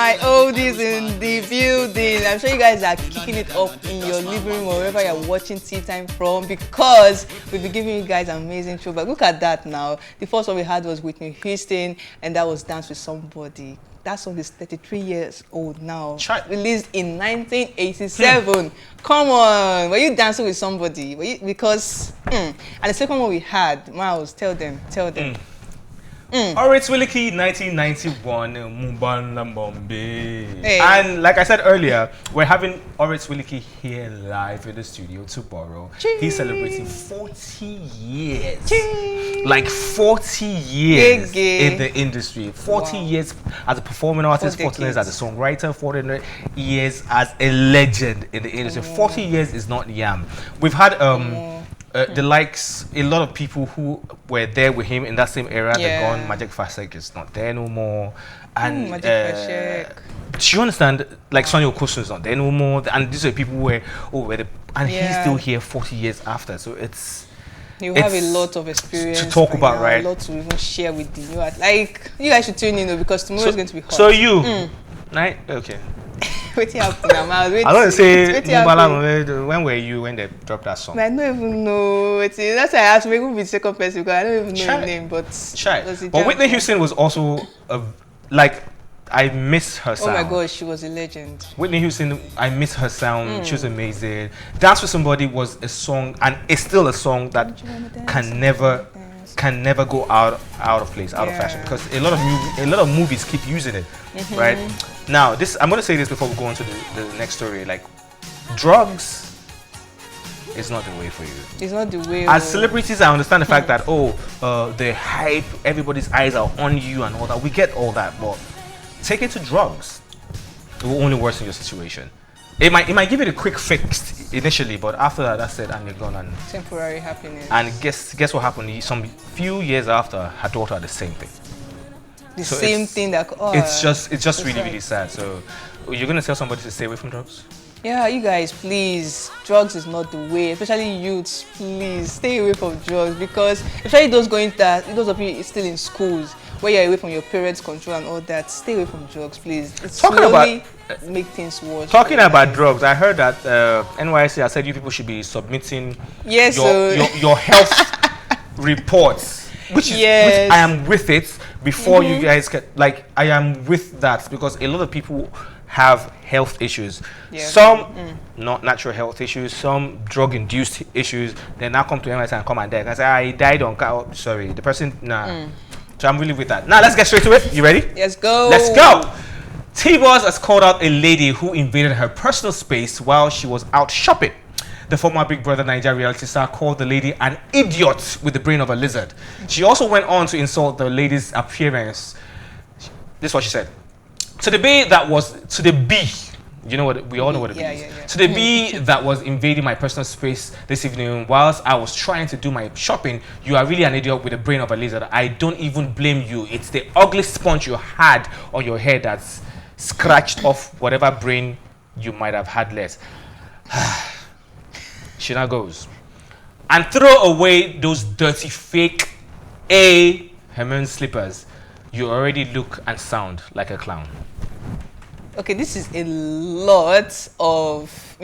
my oldies in the building. I'm sure you guys are kicking it up in your living room or wherever you're watching Tea Time from, because we'll be giving you guys an amazing show. But look at that now. The first one we had was Whitney Houston, and that was Dance with Somebody. That song is 33 years old now. Released in 1987. Come on. Were you dancing with somebody? Because, And the second one we had, Miles, tell them. Orit Wilkie, 1991, Mumbana Bombe. And like I said earlier, we're having Orit Wilkie here live in the studio tomorrow. Cheers. He's celebrating 40 years. Cheers. Like 40 years in the industry. 40 years as a performing artist, 40 years as a songwriter, 40 years as a legend in the industry. 40 years is not yam. We've had the likes, a lot of people who were there with him in that same era, they're gone. Magic Fasek is not there no more. And do you understand? Like Sonny Okosun is not there no more. And these are people who were, he's still here 40 years after. So you have a lot of experience to talk about, right? A lot to even share with the new art. Like, you guys should tune in because tomorrow is going to be hot. So right? Okay. What's happening now? I don't want to say, when were you when they dropped that song? I don't even know. That's why I asked maybe the second person because I don't even know the name. But Whitney Houston was also I miss her sound. Oh my gosh, she was a legend. Whitney Houston, I miss her sound. She was amazing. Dance with Somebody was a song, and it's still a song that can never go out of place, out of fashion, because a lot of movies keep using it, right? Now, I'm going to say this before we go on to the next story. Like, drugs is not the way for you. It's not the way. As celebrities, I understand the fact that the hype, everybody's eyes are on you and all that. We get all that, but take it to drugs. It will only worsen your situation. It might give you a quick fix initially, but after that, that's it, and you're gone. And temporary happiness. And guess what happened? Some few years after, her daughter had the same thing. It's just really sad. So you're gonna tell somebody to stay away from drugs? Yeah, you guys, please. Drugs is not the way. Especially youths, please stay away from drugs, because especially those of you still in schools where you're away from your parents' control and all that. Stay away from drugs, please. It's slowly make things worse. Talking about drugs, I heard that NYC has said you people should be submitting your health reports, which I am with it. Before you guys I am with that, because a lot of people have health issues. Some not natural health issues, some drug-induced issues. They now come to NYC and come and die. I say, I died on car. Sorry, the person, So I'm really with that. Now let's get straight to it. You ready? Let's go. Let's go. TBoss has called out a lady who invaded her personal space while she was out shopping. The former Big Brother Nigeria reality star called the lady an idiot with the brain of a lizard. She also went on to insult the lady's appearance. This is what she said. To the bee, you know what, we all know what it is. To the bee that was invading my personal space this evening whilst I was trying to do my shopping, you are really an idiot with the brain of a lizard. I don't even blame you. It's the ugly sponge you had on your head that's scratched off whatever brain you might have had less. She now goes, and throw away those dirty fake Herman slippers. You already look and sound like a clown. Okay, this is a lot of,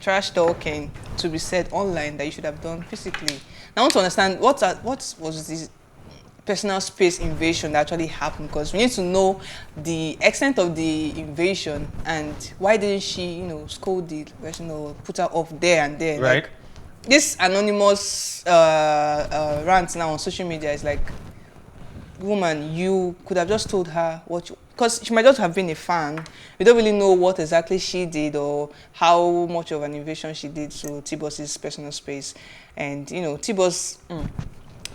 trash talking to be said online that you should have done physically. Now I want to understand what was this personal space invasion that actually happened, because we need to know the extent of the invasion and why didn't she, scold the person or put her off there and there. Right. Like, this anonymous rant now on social media is like, woman, you could have just told her because she might just have been a fan. We don't really know what exactly she did or how much of an invasion she did to TBoss's personal space. And TBoss,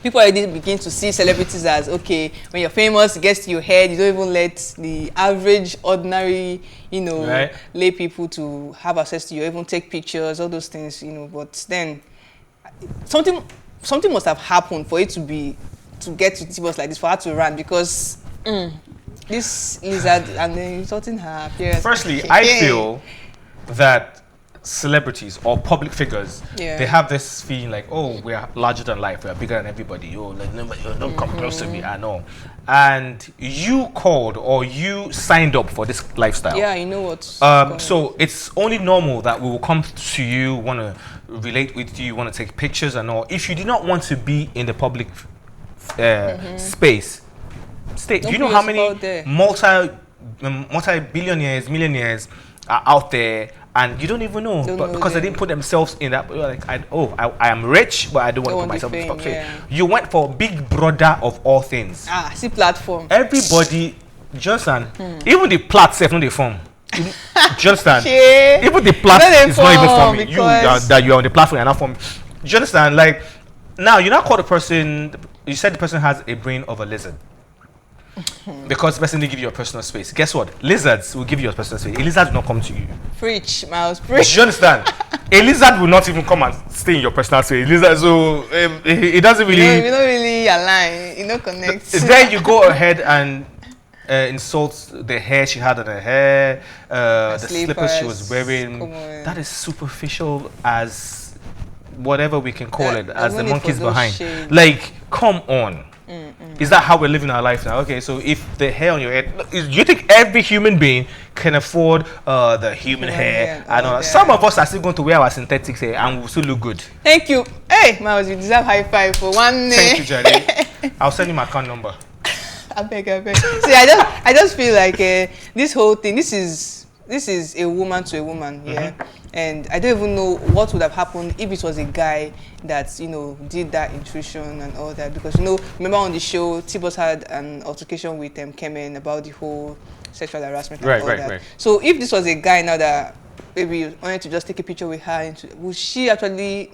people already begin to see celebrities as, okay, when you're famous, it gets to your head, you don't even let the average, ordinary, lay people to have access to you, even take pictures, all those things, but then something must have happened for it to get to TBoss like this, for her to run, because this lizard and then insulting her appearance. Firstly, I feel that celebrities or public figures, Yeah. they have this feeling like, oh, we're larger than life, we're bigger than everybody. Oh, like nobody, don't come close to me. I know. And you called or you signed up for this lifestyle. Yeah, you know what. So it's only normal that we will come to you, want to relate with you, want to take pictures and all. If you do not want to be in the public space, stay. Do you know how many multi-billionaires, millionaires are out there, and you don't even know, but because they didn't put themselves in that. Like, I am rich, but I don't want to put myself in the top space. You went for big brother of all things. See platform. Everybody, Johnson, even the plat self, not the form. Johnson, Yeah. even the plat is not even for me. That you are on the platform and not for me. Do you understand? Like, now you now call the person. You said the person has a brain of a lizard. Because the person didn't give you a personal space. Guess what? Lizards will give you a personal space. A lizard will not come to you. Preach, Miles, preach. Do you understand? A lizard will not even come and stay in your personal space. A lizard, so it doesn't really. You don't really align. You don't connect. Then you go ahead and insult the hair she had on her hair, the slippers she was wearing. That is superficial as whatever we can call it, as the monkeys behind. Shades. Like, come on. Is that how we're living our life now? Okay, so if the hair on your head, do you think every human being can afford the human hair? I know some of us are still going to wear our synthetics hair and we'll still look good. Thank you. Hey, Miles, you deserve high five for one. Thank you, Jerry. I'll send you my account number. I beg. See, I just feel like this whole thing. This is a woman to a woman, yeah. And I don't even know what would have happened if it was a guy that, you know, did that intrusion and all that. Because, you know, remember on the show, TBoss had an altercation with Kemen about the whole sexual harassment and all that. Right. So if this was a guy now that maybe wanted to just take a picture with her, would she actually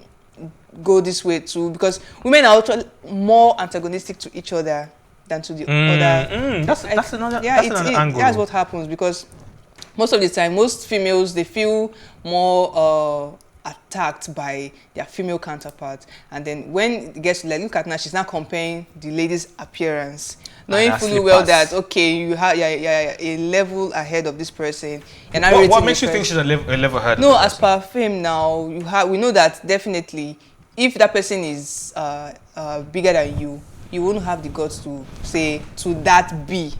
go this way too? Because women are actually more antagonistic to each other than to the other. That's another angle. That's what happens, because most of the time, most females, they feel more attacked by their female counterparts. And then when it gets to, like, look at now, she's now comparing the lady's appearance, knowing fully well that, okay, you're a level ahead of this person. And what makes you think she's a level ahead? No, as per fame now, we know that definitely, if that person is bigger than you, you won't have the guts to say to that B.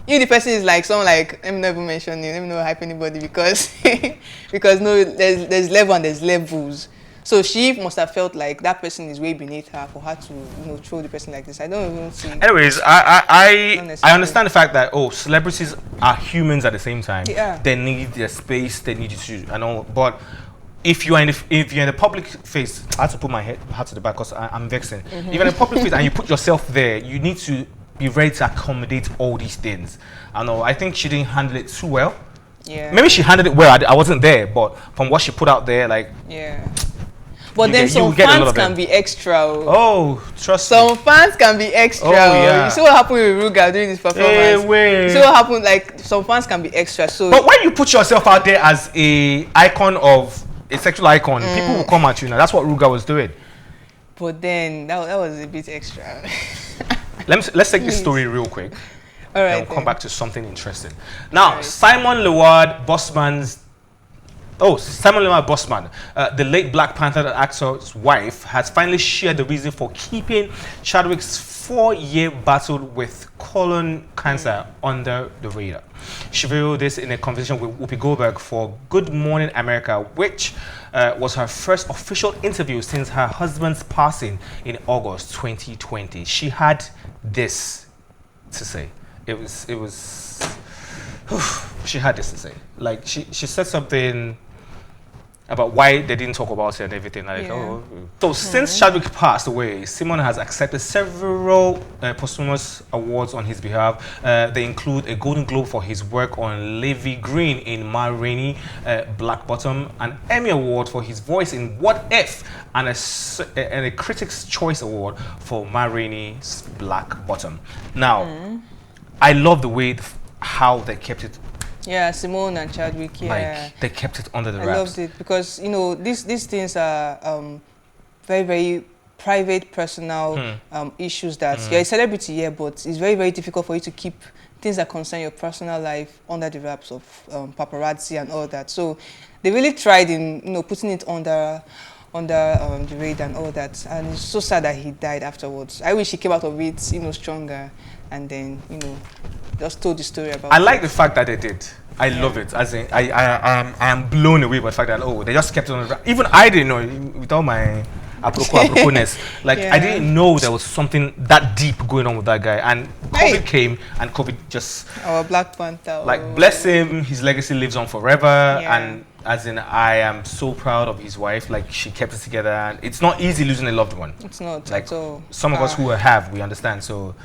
If the person is like someone like, let me not even mention it, let me not hype anybody, because because no, there's level and there's levels. So she must have felt like that person is way beneath her for her to, you know, throw the person like this. I don't even see. Anyways, I understand the fact that celebrities are humans at the same time. Yeah. They need their space. They need you to, I know, but if you're in the public face, I have to put my head to the back because I'm vexing. If you're in a public face and you put yourself there, you need to be ready to accommodate all these things. I know. I think she didn't handle it too well. Yeah. Maybe she handled it well. I wasn't there, but from what she put out there, like. Yeah. But then some fans can be extra. Oh, trust me. Some fans can be extra. Oh, yeah. You see what happened with Ruga during this performance? You see what happened? Like, some fans can be extra. So. But when you put yourself out there as a icon of a sexual icon, people will come at you now. That's what Ruga was doing. But then that was a bit extra. Let's take this story real quick. All right. And we'll come back to something interesting. Now, Simon Leward Boseman, the late Black Panther actor's wife, has finally shared the reason for keeping Chadwick's 4-year battle with colon cancer under the radar. She revealed this in a conversation with Whoopi Goldberg for Good Morning America, which was her first official interview since her husband's passing in August 2020. She had this to say. She had this to say. Like, she said something about why they didn't talk about it and everything. Like, So since Chadwick passed away, Simon has accepted several posthumous awards on his behalf. They include a Golden Globe for his work on Levy Green in Ma Rainey, Black Bottom, an Emmy Award for his voice in What If, and a Critics' Choice Award for Ma Rainey's Black Bottom. Now, I love the way how they kept it. Yeah, Simone and Chadwick, like, they kept it under the wraps. I loved it because, you know, these things are very, very private, personal issues that you're a celebrity, but it's very, very difficult for you to keep things that concern your personal life under the wraps of paparazzi and all that. So they really tried in putting it under the radar and all that. And it's so sad that he died afterwards. I wish he came out of it stronger, and then just told the story about. I like the fact that they did. I love it. As in, I am blown away by the fact that they just kept it on the. Even I didn't know, with all my apropos-ness. Like I didn't know there was something that deep going on with that guy. And COVID came, and COVID just. Our Black Panther. Like bless him, his legacy lives on forever. And as in, I am so proud of his wife. Like she kept it together, and it's not easy losing a loved one. It's not like at all. Some of us who have, we understand. So.